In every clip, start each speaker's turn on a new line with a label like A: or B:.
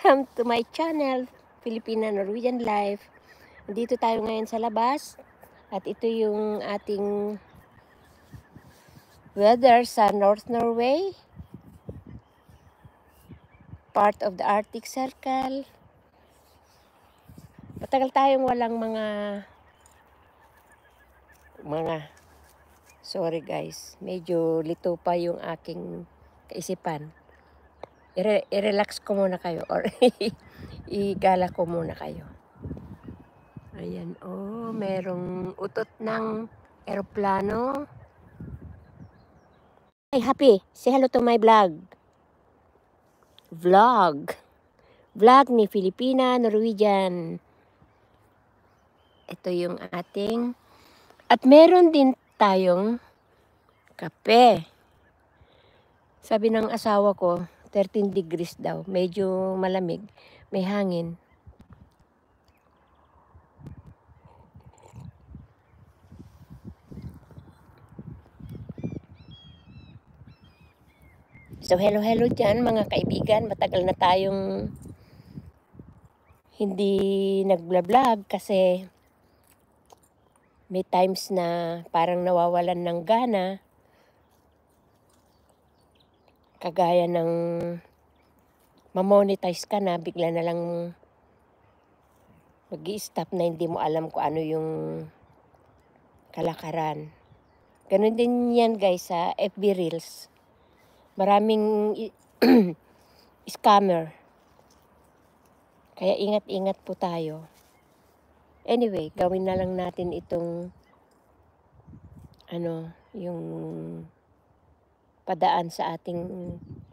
A: Welcome to my channel, Filipina Norwegian Life. Dito tayo ngayon sa labas at ito yung ating weather sa North Norway, part of the Arctic Circle. Matagal tayong walang sorry guys, medyo lito pa yung aking kaisipan. I-relax ko muna kayo or igala ko muna kayo. Ayan, oh, merong utot ng eroplano. Hey, Happy, say hello to my vlog. Vlog ni Filipina Norwegian. Ito yung ating, at meron din tayong kape. Sabi ng asawa ko, 13 degrees daw. Medyo malamig. May hangin. So, hello dyan mga kaibigan. Matagal na tayong hindi nag-vlog kasi may times na parang nawawalan ng gana. Kagaya ng mamonetize ka na, bigla na lang mag-i-stop na hindi mo alam kung ano yung kalakaran. Ganun din yan guys sa FB Reels. Maraming scammer. Kaya ingat-ingat po tayo. Anyway, gawin na lang natin itong yung padaan sa ating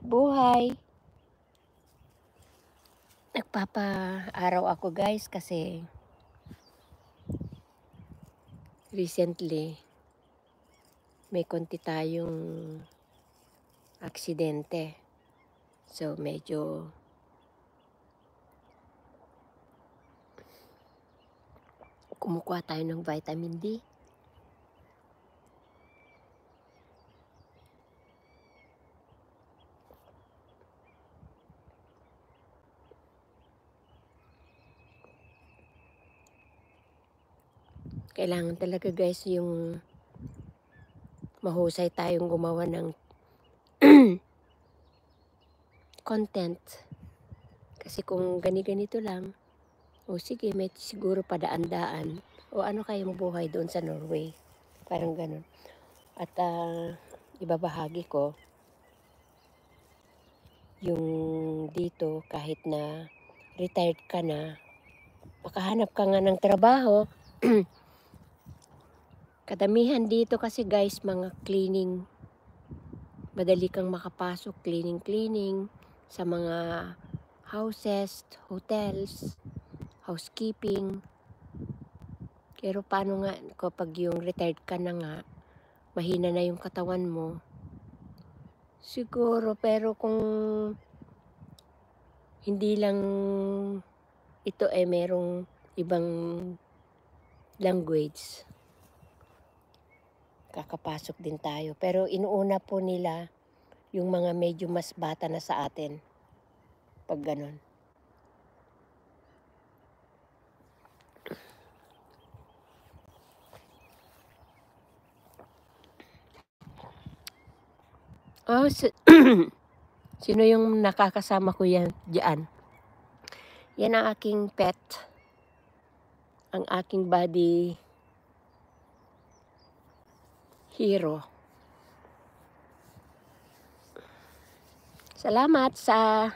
A: buhay. Nagpapa-araw ako guys kasi recently may konti tayong aksidente. So medyo kumukuha tayo ng vitamin D. Kailangan talaga guys yung mahusay tayong gumawa ng content. Kasi kung ganito lang, o sige, may siguro padaan-daan. O ano kayo mabuhay doon sa Norway. Parang ganun. At ibabahagi ko yung dito kahit na retired ka na, makahanap ka nga ng trabaho. Kadamihan dito kasi guys, mga cleaning. Madali kang makapasok, cleaning sa mga houses, hotels, housekeeping. Pero paano nga kapag yung retired ka na nga, mahina na yung katawan mo. Siguro, pero kung hindi lang ito merong ibang language, kakapasok din tayo. Pero inuuna po nila yung mga medyo mas bata na sa atin. Pag ganun. Oh, sino yung nakakasama ko yan diyan? Yan ang aking pet. Ang aking body hero. Salamat sa